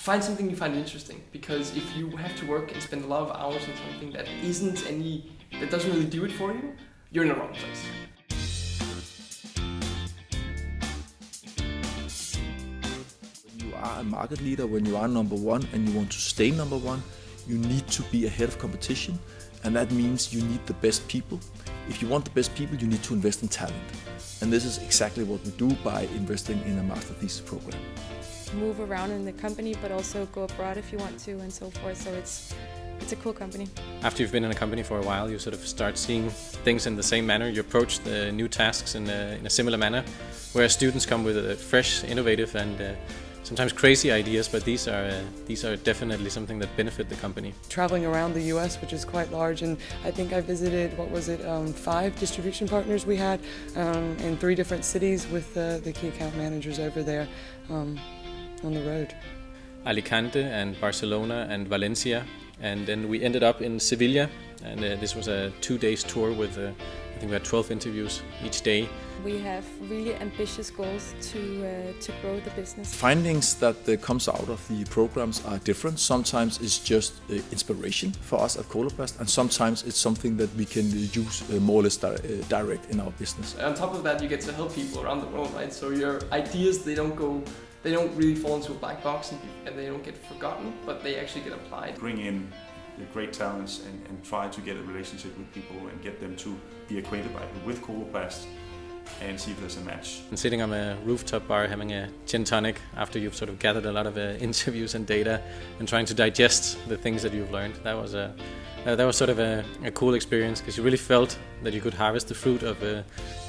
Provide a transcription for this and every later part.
find something you find interesting, because if you have to work and spend a lot of hours on something that doesn't really do it for you, you're in the wrong place. When you are a market leader, when you are number one and you want to stay number one, you need to be ahead of competition, and that means you need the best people. If you want the best people, you need to invest in talent. And this is exactly what we do by investing in a master thesis program. Move around in the company, but also go abroad if you want to, and so forth. So it's a cool company. After you've been in a company for a while, you sort of start seeing things in the same manner. You approach the new tasks in a similar manner, whereas students come with fresh, innovative, and sometimes crazy ideas. But these are definitely something that benefit the company. Traveling around the U.S., which is quite large, and I think I visited 5 distribution partners we had in 3 different cities with the key account managers over there. On the road. Alicante and Barcelona and Valencia, and then we ended up in Sevilla, and this was a 2-day tour with I think we had 12 interviews each day. We have really ambitious goals to grow the business. Findings that comes out of the programs are different. Sometimes it's just inspiration for us at Coloplast, and sometimes it's something that we can use more or less direct in our business. On top of that, you get to help people around the world, right? So your ideas, they don't really fall into a black box and they don't get forgotten, but they actually get applied. Bring in the great talents and try to get a relationship with people and get them to be acquainted with Coloplast and see if there's a match. And sitting on a rooftop bar having a gin tonic after you've sort of gathered a lot of interviews and data and trying to digest the things that you've learned, that was sort of a cool experience, because you really felt that you could harvest the fruit of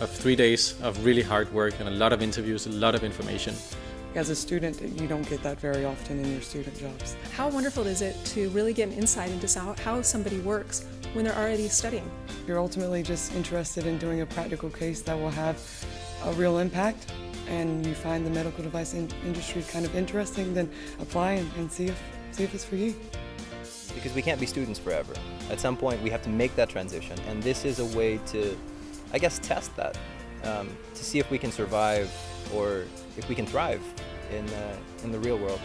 3 days of really hard work and a lot of interviews, a lot of information. As a student, you don't get that very often in your student jobs. How wonderful is it to really get an insight into how somebody works when they're already studying? You're ultimately just interested in doing a practical case that will have a real impact, and you find the medical device industry kind of interesting, then apply and see if it's for you. Because we can't be students forever. At some point we have to make that transition, and this is a way to, I guess, test that, to see if we can survive or if we can thrive in the real world.